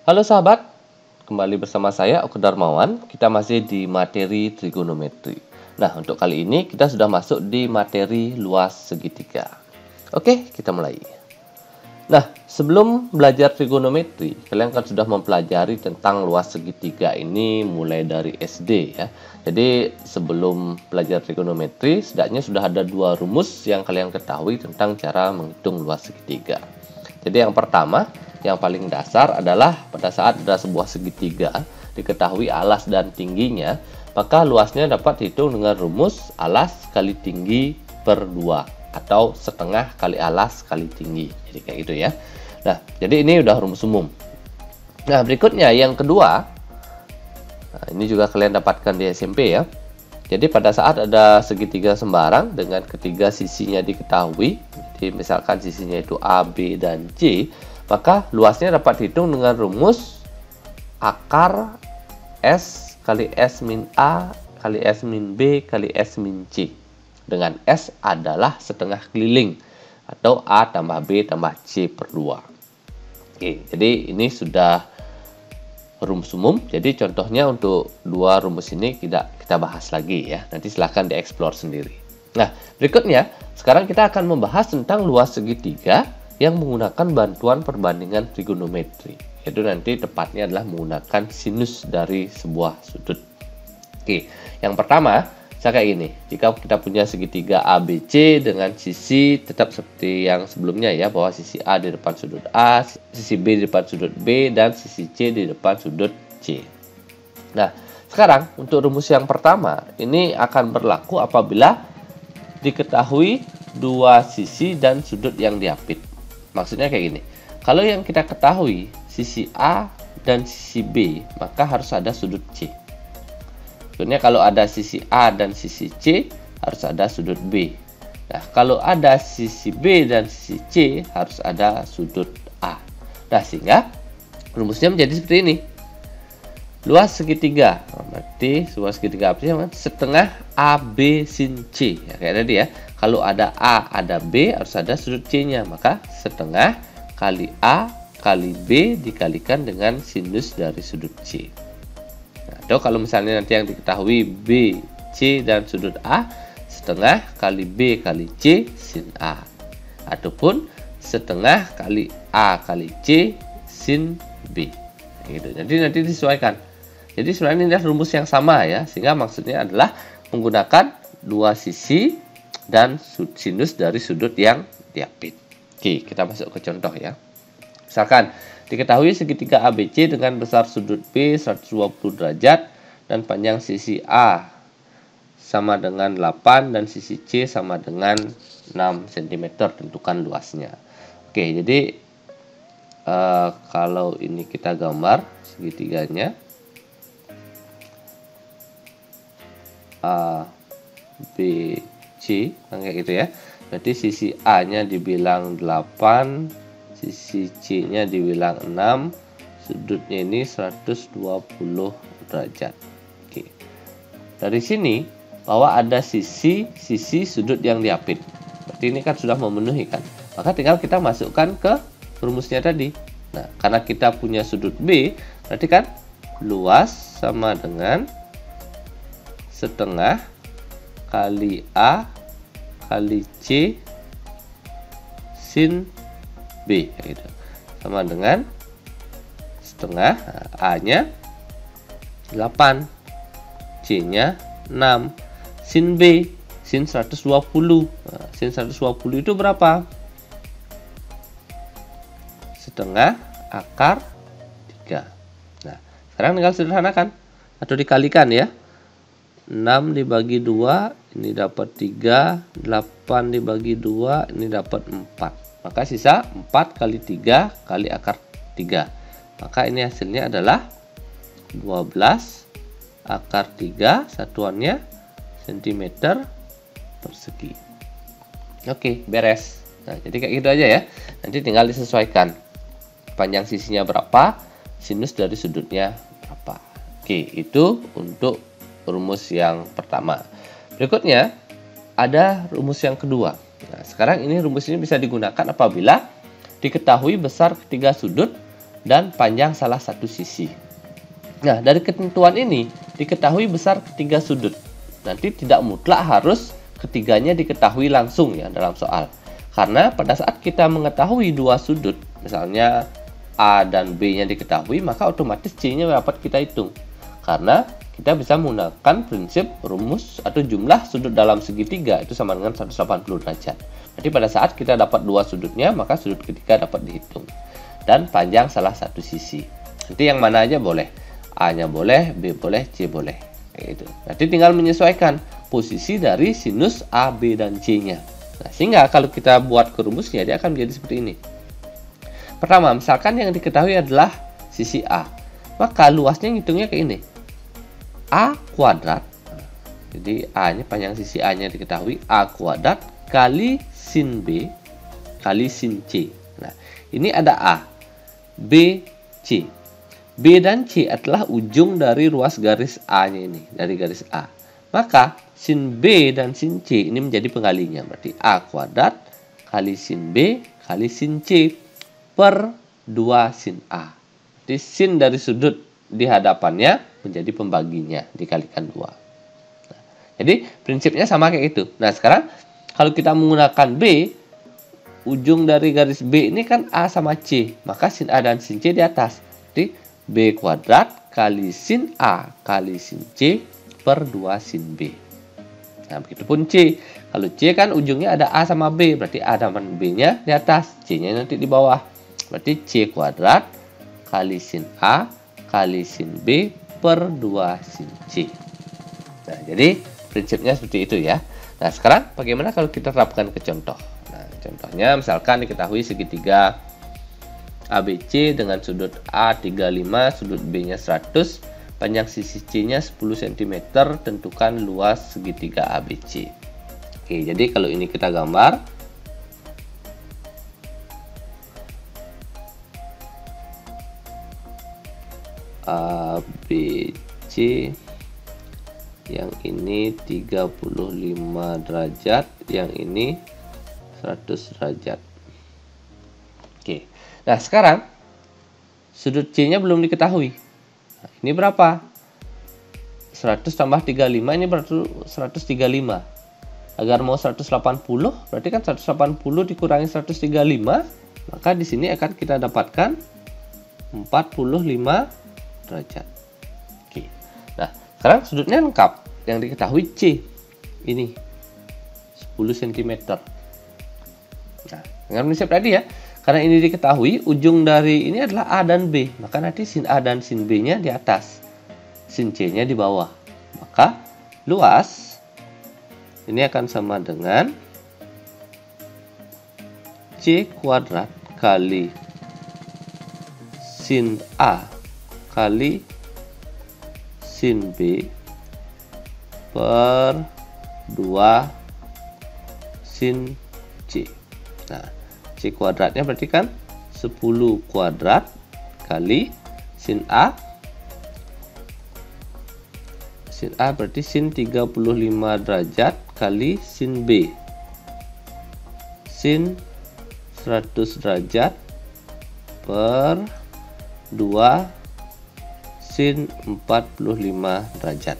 Halo sahabat, kembali bersama saya Oke Darmawan. Kita masih di materi trigonometri. Nah, untuk kali ini kita sudah masuk di materi luas segitiga. Oke, kita mulai. Nah, sebelum belajar trigonometri, kalian kan sudah mempelajari tentang luas segitiga ini mulai dari SD ya. Jadi, sebelum belajar trigonometri, setidaknya sudah ada dua rumus yang kalian ketahui tentang cara menghitung luas segitiga. Jadi, yang pertama, yang paling dasar adalah pada saat ada sebuah segitiga diketahui alas dan tingginya, maka luasnya dapat dihitung dengan rumus alas kali tinggi per 2 atau setengah kali alas kali tinggi. Jadi kayak gitu ya. Nah, jadi ini udah rumus umum. Nah, berikutnya yang kedua. Nah, ini juga kalian dapatkan di SMP ya. Jadi pada saat ada segitiga sembarang dengan ketiga sisinya diketahui, jadi misalkan sisinya itu A, B, dan C, maka luasnya dapat dihitung dengan rumus akar S kali S min A kali S min B kali S min C. Dengan S adalah setengah keliling atau A tambah B tambah C per 2. Oke, jadi ini sudah rumus umum. Jadi contohnya untuk dua rumus ini kita bahas lagi ya. Nanti silahkan dieksplor sendiri. Nah, berikutnya sekarang kita akan membahas tentang luas segitiga yang menggunakan bantuan perbandingan trigonometri. Yaitu nanti tepatnya adalah menggunakan sinus dari sebuah sudut. Oke, yang pertama, saya kayak gini. Jika kita punya segitiga ABC dengan sisi tetap seperti yang sebelumnya ya, bahwa sisi A di depan sudut A, sisi B di depan sudut B, dan sisi C di depan sudut C. Nah, sekarang untuk rumus yang pertama, ini akan berlaku apabila diketahui dua sisi dan sudut yang diapit. Maksudnya kayak gini, kalau yang kita ketahui sisi A dan sisi B, maka harus ada sudut C. Maksudnya kalau ada sisi A dan sisi C, harus ada sudut B. Nah, kalau ada sisi B dan sisi C, harus ada sudut A. Nah, sehingga rumusnya menjadi seperti ini. Luas segitiga, berarti luas segitiga apa sih? Setengah AB sin C. Ya, kayak tadi ya. Kalau ada A, ada B, harus ada sudut C-nya. Maka setengah kali A kali B dikalikan dengan sinus dari sudut C. Nah, atau kalau misalnya nanti yang diketahui B, C, dan sudut A, setengah kali B kali C sin A. Ataupun setengah kali A kali C sin B. Gitu. Jadi nanti disesuaikan. Jadi sebenarnya ini adalah rumus yang sama ya. Sehingga maksudnya adalah menggunakan dua sisi dan sinus dari sudut yang diapit. Oke, kita masuk ke contoh ya. Misalkan diketahui segitiga ABC dengan besar sudut B 120 derajat dan panjang sisi A sama dengan 8 dan sisi C sama dengan 6 cm. Tentukan luasnya. Oke, jadi kalau ini kita gambar segitiganya A, B, C, kayak gitu ya. Berarti sisi A-nya dibilang 8, sisi C-nya dibilang 6, sudutnya ini 120 derajat. Oke. Dari sini bahwa ada sisi sudut yang diapit. Berarti ini kan sudah memenuhi kan. Maka tinggal kita masukkan ke rumusnya tadi. Nah, karena kita punya sudut B, berarti kan luas sama dengan setengah kali A kali C sin B gitu. Sama dengan setengah, A-nya 8, C-nya 6, sin B, sin 120. Nah, sin 120 itu berapa? Setengah akar 3. Nah, sekarang tinggal sederhanakan atau dikalikan ya. 6 dibagi 2, ini dapat 3, 8 dibagi 2, ini dapat 4. Maka sisa 4 kali 3 kali akar 3. Maka ini hasilnya adalah 12 akar 3, satuannya cm persegi. Oke, beres. Nah, jadi kayak gitu aja ya. Nanti tinggal disesuaikan. Panjang sisinya berapa, sinus dari sudutnya berapa. Oke, itu untuk rumus yang pertama. Berikutnya ada rumus yang kedua. Nah, sekarang ini rumus ini bisa digunakan apabila diketahui besar ketiga sudut dan panjang salah satu sisi. Nah, dari ketentuan ini diketahui besar ketiga sudut. Nanti tidak mutlak harus ketiganya diketahui langsung ya dalam soal. Karena pada saat kita mengetahui dua sudut, misalnya A dan B-nya diketahui, maka otomatis C-nya dapat kita hitung. Karena kita bisa menggunakan prinsip rumus atau jumlah sudut dalam segitiga itu sama dengan 180 derajat. Jadi pada saat kita dapat dua sudutnya, maka sudut ketiga dapat dihitung. Dan panjang salah satu sisi. Nanti yang mana aja boleh. A-nya boleh, B boleh, C boleh. Kayak gitu. Nanti tinggal menyesuaikan posisi dari sinus A, B, dan C-nya. Nah, sehingga kalau kita buat ke rumusnya, dia akan menjadi seperti ini. Pertama, misalkan yang diketahui adalah sisi A. Maka luasnya ngitungnya kayak ini. A kuadrat. Jadi A-nya panjang sisi A-nya diketahui. A kuadrat kali sin B kali sin C. Nah, ini ada A, B, C. B dan C adalah ujung dari ruas garis A-nya ini, dari garis A. Maka sin B dan sin C ini menjadi pengalinya. Berarti A kuadrat kali sin B kali sin C per 2 sin A. Jadi sin dari sudut di hadapannya menjadi pembaginya, dikalikan 2. Nah, jadi prinsipnya sama kayak itu. Nah, sekarang kalau kita menggunakan B, ujung dari garis B ini kan A sama C. Maka sin A dan sin C di atas. Jadi B kuadrat kali sin A kali sin C per 2 sin B. Nah, begitupun C. Kalau C kan ujungnya ada A sama B, berarti A dan B-nya di atas, C-nya nanti di bawah. Berarti C kuadrat kali sin A kali sin B per 2 sin C. Nah, jadi prinsipnya seperti itu ya. Nah, sekarang bagaimana kalau kita terapkan ke contoh? Nah, contohnya misalkan diketahui segitiga ABC dengan sudut A 35, sudut B-nya 100, panjang sisi C-nya 10 cm, tentukan luas segitiga ABC. Oke, jadi kalau ini kita gambar. ABC yang ini 35 derajat, yang ini 100 derajat. Oke. Nah, sekarang sudut C-nya belum diketahui. Nah, ini berapa? 100 tambah 35 ini berarti 135. Agar mau 180, berarti kan 180 dikurangi 135, maka di sini akan kita dapatkan 45 derajat. Oke. Nah, sekarang sudutnya lengkap. Yang diketahui C ini 10 cm. Nah, dengan prinsip tadi ya. Karena ini diketahui, ujung dari ini adalah A dan B. Maka nanti sin A dan sin B-nya di atas. Sin C-nya di bawah. Maka luas ini akan sama dengan C kuadrat kali sin A kali sin B per 2 sin C. Nah, C kuadratnya berarti kan 10 kuadrat kali sin A. Sin A berarti sin 35 derajat kali sin B. Sin 100 derajat per 2 sin 45 derajat.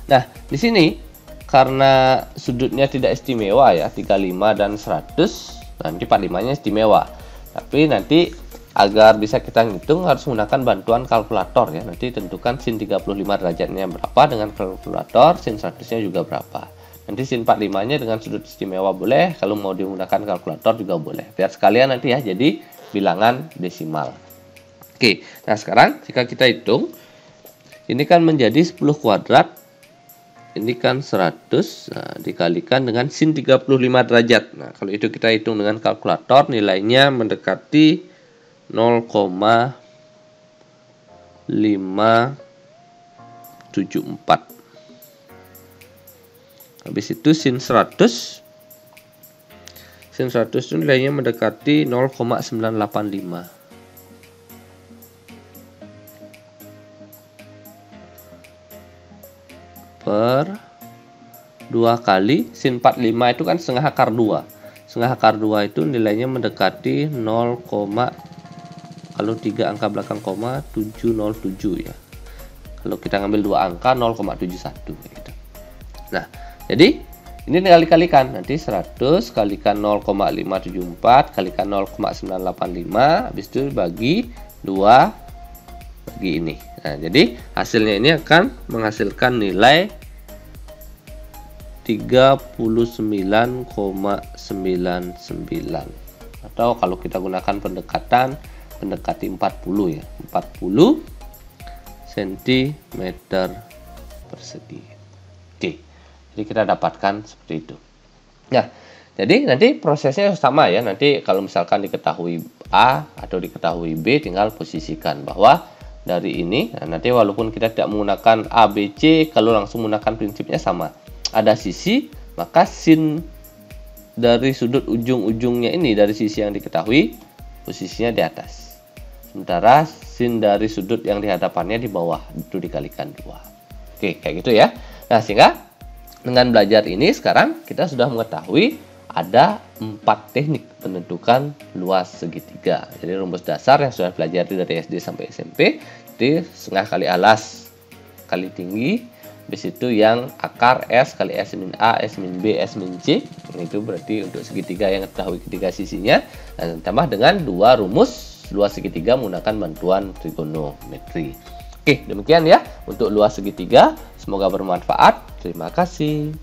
Nah, di sini karena sudutnya tidak istimewa ya, 35 dan 100. Nanti 45-nya istimewa. Tapi nanti agar bisa kita ngitung harus menggunakan bantuan kalkulator ya. Nanti tentukan sin 35 derajatnya berapa dengan kalkulator, sin 100-nya juga berapa. Nanti sin 45-nya dengan sudut istimewa boleh, kalau mau digunakan kalkulator juga boleh. Biar sekalian nanti ya jadi bilangan desimal. Oke, nah sekarang jika kita hitung, ini kan menjadi 10 kuadrat. Ini kan 100, nah, dikalikan dengan sin 35 derajat. Nah, kalau itu kita hitung dengan kalkulator, nilainya mendekati 0,574. Habis itu sin 100 itu nilainya mendekati 0,985. Per 2 kali sin 45 itu kan setengah akar 2. Setengah akar 2 itu nilainya mendekati 0,985. Kalau 3 angka belakang koma 707 ya. Kalau kita ngambil 2 angka 0,71 gitu. Nah, jadi ini tinggal dikalikan. Nanti 100 kalikan 0,574 kalikan 0,985, habis itu bagi 2 bagi ini. Nah, jadi hasilnya ini akan menghasilkan nilai 39,99. Atau kalau kita gunakan mendekati 40 ya. 40 cm persegi. Oke. Jadi kita dapatkan seperti itu. Nah, jadi nanti prosesnya sama ya. Nanti kalau misalkan diketahui A atau diketahui B, tinggal posisikan bahwa dari ini, nah nanti walaupun kita tidak menggunakan A, B, C, kalau langsung menggunakan prinsipnya sama. Ada sisi, maka sin dari sudut ujung-ujungnya ini, dari sisi yang diketahui, posisinya di atas. Sementara sin dari sudut yang di hadapannya di bawah, itu dikalikan 2. Oke, kayak gitu ya. Nah, sehingga dengan belajar ini sekarang kita sudah mengetahui ada 4 teknik penentukan luas segitiga. Jadi rumus dasar yang sudah pelajari dari SD sampai SMP, itu setengah kali alas kali tinggi, habis itu yang akar S kali S min A, S min B, S min C. Itu berarti untuk segitiga yang ketahui ketiga sisinya. Dan tambah dengan 2 rumus luas segitiga menggunakan bantuan trigonometri. Oke, demikian ya untuk luas segitiga. Semoga bermanfaat. Terima kasih.